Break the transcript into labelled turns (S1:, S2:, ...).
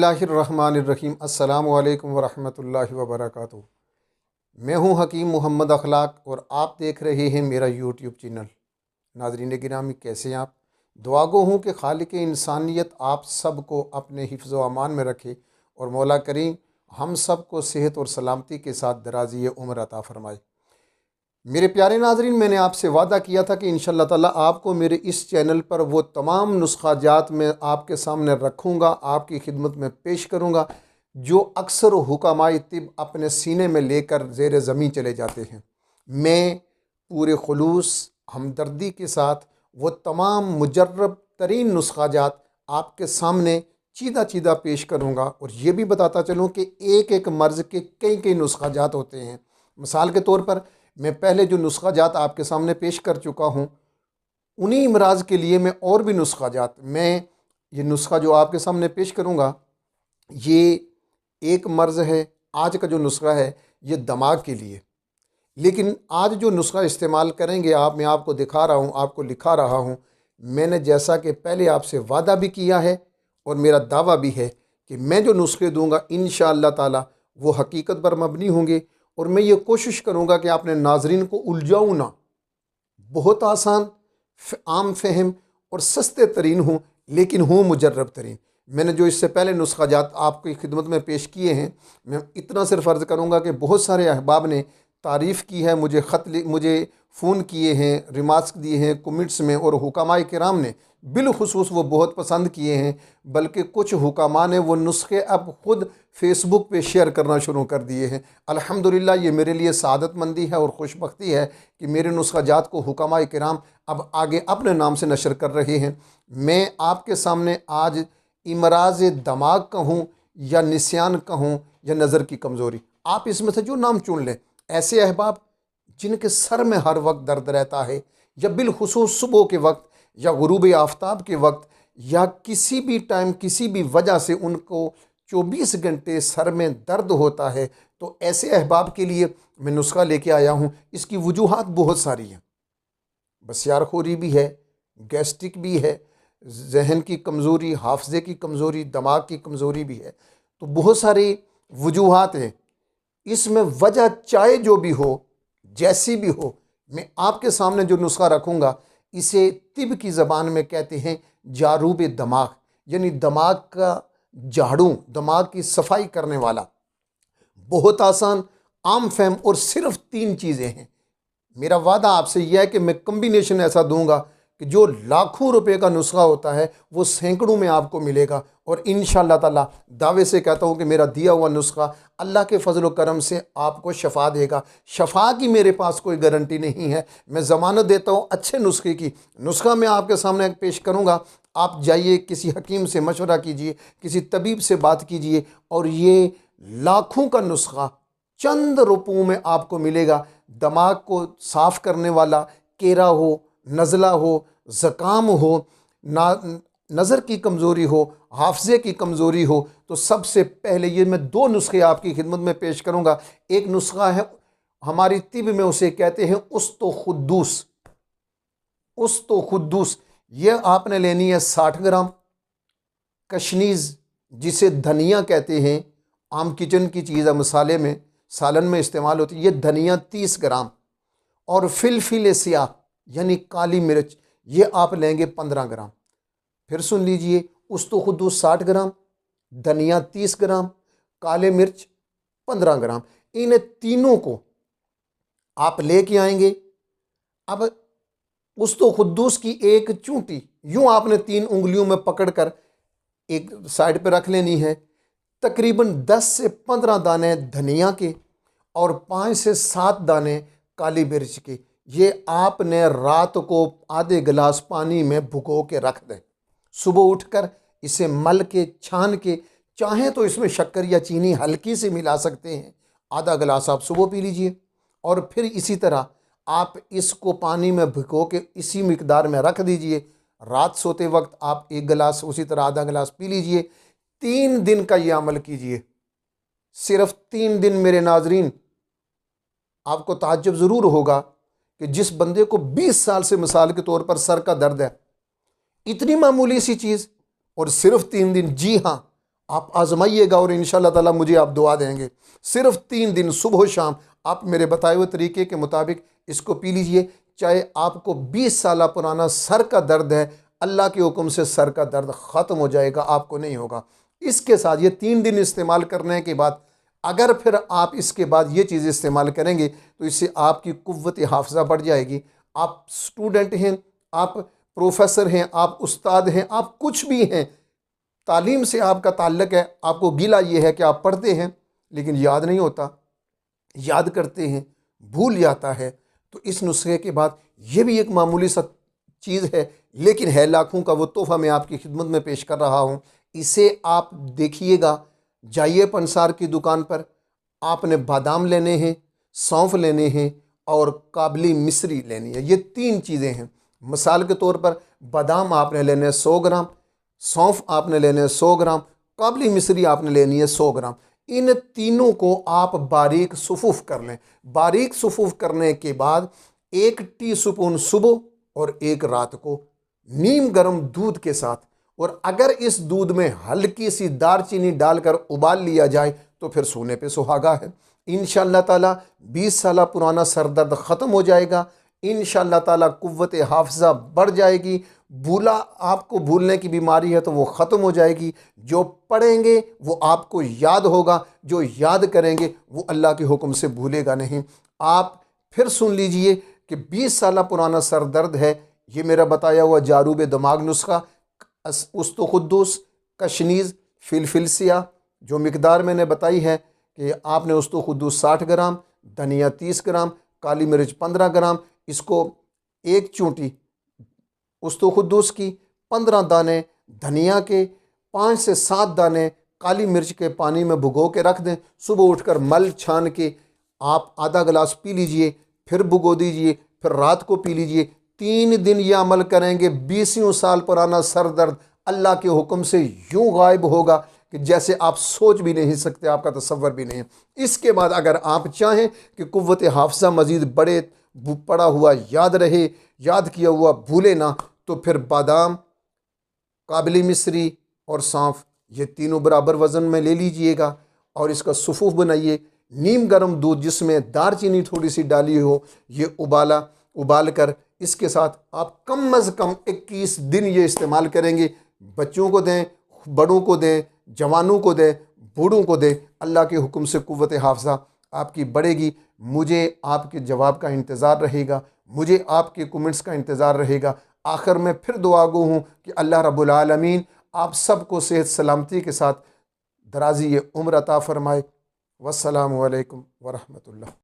S1: बिस्मिल्लाहिर्रहमानिर्रहीम। अस्सलामु अलैकुम वरहमतुल्लाहि वबरकातुहू। मैं हूँ हकीम मोहम्मद अखलाक और आप देख रहे हैं मेरा यूट्यूब चैनल। नाज़रीन गिरामी, कैसे हैं आप? दुआगो हूँ कि खालिक इंसानियत आप सब को अपने हिफ्ज़ व अमान में रखे और मौला करीम हम सब को सेहत और सलामती के साथ दराज़ी उम्र अता फ़रमाए। मेरे प्यारे नाज़रीन, मैंने आपसे वादा किया था कि इंशाअल्लाह ताला आपको मेरे इस चैनल पर वो तमाम नुस्ख़ाजात मैं आपके सामने रखूँगा, आपकी खिदमत में पेश करूँगा जो अक्सर हुकामाए तिब अपने सीने में लेकर ज़ेर ज़मीन चले जाते हैं। मैं पूरे खुलूस हमदर्दी के साथ वो तमाम मुजर्रब तरीन नुस्ख़ाजात आपके सामने चीदा चीदा पेश करूँगा और ये भी बताता चलूँ कि एक एक मर्ज़ के कई कई नुस्ख़ाजात होते हैं। मिसाल के तौर पर मैं पहले जो नुस्ख़ाजात आपके सामने पेश कर चुका हूँ, उन्हीं अमराज के लिए मैं और भी नुस्ख़ाजात ये नुस्ख़ा जो आपके सामने पेश करूँगा, ये एक मर्ज़ है। आज का जो नुस्ख़ा है ये दिमाग के लिए, लेकिन आज जो नुस्ख़ा इस्तेमाल करेंगे मैं आपको दिखा रहा हूँ, आपको लिखा रहा हूँ। मैंने जैसा कि पहले आपसे वादा भी किया है और मेरा दावा भी है कि मैं जो नुस्खे दूँगा इंशाअल्लाह ताला वो हकीकत पर मबनी होंगे और मैं ये कोशिश करूँगा कि आपने नाजरीन को उलझाऊँ ना। बहुत आसान, आम फहम और सस्ते तरीन हूँ, लेकिन हूँ मुजर्रब तरीन। मैंने जो इससे पहले नुस्ख़ाजात आपकी खिदमत में पेश किए हैं, मैं इतना सिर्फ अर्ज़ करूँगा कि बहुत सारे अहबाब ने तारीफ़ की है, मुझे फ़ोन किए हैं, रिमार्क्स दिए हैं कमेंट्स में, और हुकामाए किराम ने बिलखुसूस वो बहुत पसंद किए हैं। बल्कि कुछ हुकामा ने वो नुस्खे अब ख़ुद फ़ेसबुक पे शेयर करना शुरू कर दिए हैं। अल्हम्दुलिल्लाह, ये मेरे लिए सआदतमंदी है और खुशबख्ती है कि मेरे नुस्ख़ाजात को हुकामाए किराम अब आगे अपने नाम से नशर कर रहे हैं। मैं आपके सामने आज इमराज़ दिमाग कहूँ या निस्यान कहूँ या नज़र की कमज़ोरी, आप इसमें से जो नाम चुन लें। ऐसे अहबाब जिनके सर में हर वक्त दर्द रहता है, या बिलखुसूस सुबह के वक्त या गुरूब आफ्ताब के वक्त, या किसी भी टाइम किसी भी वजह से उनको 24 घंटे सर में दर्द होता है, तो ऐसे अहबाब के लिए मैं नुस्ख़ा लेके आया हूँ। इसकी वजूहात बहुत सारी हैं। बसियारखोरी भी है, गैस्ट्रिक भी है, जहन की कमज़ोरी, हाफजे की कमज़ोरी, दिमाग की कमज़ोरी भी है। तो बहुत सारी वजूहात हैं। इसमें वजह चाहे जो भी हो, जैसी भी हो, मैं आपके सामने जो नुस्ख़ा रखूँगा इसे तिब की ज़बान में कहते हैं जारूब दिमाग, यानी दिमाग का झाड़ू, दिमाग की सफाई करने वाला। बहुत आसान, आम फहम और सिर्फ 3 चीज़ें हैं। मेरा वादा आपसे यह है कि मैं कम्बिनेशन ऐसा दूंगा कि जो लाखों रुपए का नुस्ख़ा होता है वो सैकड़ों में आपको मिलेगा। और इंशाअल्लाह ताला दावे से कहता हूँ कि मेरा दिया हुआ नुस्ख़ा अल्लाह के फजल व करम से आपको शफा देगा। शफा की मेरे पास कोई गारंटी नहीं है, मैं ज़मानत देता हूँ अच्छे नुस्खे की। नुस्ख़ा मैं आपके सामने पेश करूँगा, आप जाइए किसी हकीम से मशवरा कीजिए, किसी तबीब से बात कीजिए, और ये लाखों का नुस्ख़ा चंद रुपयों में आपको मिलेगा। दिमाग को साफ़ करने वाला, केरा हो, नज़ला हो, ज़ुकाम हो, नज़र की कमज़ोरी हो, हाफजे की कमज़ोरी हो, तो सबसे पहले ये मैं 2 नुस्खे आपकी खिदमत में पेश करूँगा। एक नुस्ख़ा है, हमारी तिब में उसे कहते हैं उस्तो खुद्दूस। उस्तो खुद्दूस ये आपने लेनी है 60 ग्राम। कशनीज़, जिसे धनिया कहते हैं, आम किचन की चीज़ है, मसाले में, सालन में इस्तेमाल होती है, ये धनिया 30 ग्राम। और फिलफिल स्याह यानी काली मिर्च, ये आप लेंगे 15 ग्राम। फिर सुन लीजिए, उस्तो खुद्दूस 60 ग्राम, धनिया 30 ग्राम, काले मिर्च 15 ग्राम। इन तीनों को आप लेके आएंगे। अब उस्तो खुद्दूस की एक चूंटी यूं आपने 3 उंगलियों में पकड़कर एक साइड पर रख लेनी है। तकरीबन 10 से 15 दाने धनिया के और 5 से 7 दाने काली मिर्च के, ये आपने रात को आधे गिलास पानी में भिगो के रख दें। सुबह उठकर इसे मल के, छान के, चाहें तो इसमें शक्कर या चीनी हल्की से मिला सकते हैं। आधा गिलास आप सुबह पी लीजिए, और फिर इसी तरह आप इसको पानी में भिगो के इसी मिकदार में रख दीजिए। रात सोते वक्त आप 1 गिलास, उसी तरह आधा गिलास पी लीजिए। 3 दिन का ये अमल कीजिए, सिर्फ 3 दिन। मेरे नाजरीन, आपको ताज्जुब ज़रूर होगा कि जिस बंदे को 20 साल से मिसाल के तौर पर सर का दर्द है, इतनी मामूली सी चीज़, और सिर्फ 3 दिन, जी हाँ, आप आजमाइएगा और इंशाअल्लाह ताला मुझे आप दुआ देंगे। सिर्फ 3 दिन सुबह शाम आप मेरे बताए हुए तरीके के मुताबिक इसको पी लीजिए। चाहे आपको 20 साल पुराना सर का दर्द है, अल्लाह के हुक्म से सर का दर्द ख़त्म हो जाएगा, आपको नहीं होगा। इसके साथ ये 3 दिन इस्तेमाल करने के बाद अगर फिर आप इसके बाद ये चीज़ इस्तेमाल करेंगे तो इससे आपकी कुव्वत हाफ़िज़ा बढ़ जाएगी। आप स्टूडेंट हैं, आप प्रोफेसर हैं, आप उस्ताद हैं, आप कुछ भी हैं, तालीम से आपका ताल्लुक़ है, आपको गिला ये है कि आप पढ़ते हैं लेकिन याद नहीं होता, याद करते हैं भूल जाता है। तो इस नुस्खे के बाद ये भी एक मामूली सा चीज़ है लेकिन है लाखों का, वो तोहफ़ा मैं आपकी खिदमत में पेश कर रहा हूँ। इसे आप देखिएगा, जाइए पंसार की दुकान पर, आपने बादाम लेने हैं, सौंफ लेने हैं और काबली मिश्री लेनी है। ये 3 चीज़ें हैं। मिसाल के तौर पर बादाम आपने लेने हैं 100 ग्राम, सौंफ आपने लेने हैं 100 ग्राम, काबली मिश्री आपने लेनी है 100 ग्राम। इन तीनों को आप बारीक सुफूफ कर लें। बारीक सुफूफ करने के बाद 1 टीस्पून सुबह और 1 रात को नीम गर्म दूध के साथ, और अगर इस दूध में हल्की सी दालचीनी डालकर उबाल लिया जाए तो फिर सोने पे सुहागा है। इंशाअल्लाह ताला 20 साल पुराना सर दर्द ख़त्म हो जाएगा। इंशाअल्लाह ताला कुव्वत हाफ़िज़ा बढ़ जाएगी। आपको भूलने की बीमारी है तो वो ख़त्म हो जाएगी। जो पढ़ेंगे वो आपको याद होगा, जो याद करेंगे वो अल्लाह के हुक्म से भूलेगा नहीं। आप फिर सुन लीजिए कि 20 साल पुराना सर दर्द है, ये मेरा बताया हुआ जारूब दिमाग नुस्खा, उस्तुखुद्दूस, कशनीज़, फिलफिलसिया, जो मिकदार मैंने बताई है कि आपने उस्तुखुद्दूस 60 ग्राम, धनिया 30 ग्राम, काली मिर्च 15 ग्राम, इसको 1 चूंटी उस्तुखुद्दूस की, 15 दाने धनिया के, 5 से 7 दाने काली मिर्च के पानी में भिगो के रख दें। सुबह उठकर मल छान के आप आधा गिलास पी लीजिए, फिर भिगो दीजिए, फिर रात को पी लीजिए। 3 दिन ये अमल करेंगे, 20 साल पुराना सर दर्द अल्लाह के हुक्म से यूं गायब होगा कि जैसे आप सोच भी नहीं सकते, आपका तसव्वुर भी नहीं है। इसके बाद अगर आप चाहें कि कुव्वत हाफ़िज़ा मज़ीद बढ़े, पड़ा हुआ याद रहे, याद किया हुआ भूले ना, तो फिर बादाम, काबली मिश्री और सौंफ ये तीनों बराबर वज़न में ले लीजिएगा और इसका सुफूफ बनाइए। नीम गर्म दूध जिसमें दालचीनी थोड़ी सी डाली हो, ये उबाल कर इसके साथ आप कम अज़ कम 21 दिन ये इस्तेमाल करेंगे। बच्चों को दें, बड़ों को दें, जवानों को दें, बूढ़ों को दें। अल्लाह के हुक्म से कुव्वत हाफ़िज़ा आपकी बढ़ेगी। मुझे आपके जवाब का इंतज़ार रहेगा, मुझे आपके कमेंट्स का इंतज़ार रहेगा। आखिर में फिर दुआ गो हूँ कि अल्लाह रब्बुल आलमीन आप सबको सेहत सलामती के साथ दराज़ी उम्र अता फ़रमाए। वस्सलामु अलैकुम वरहमतुल्लाह।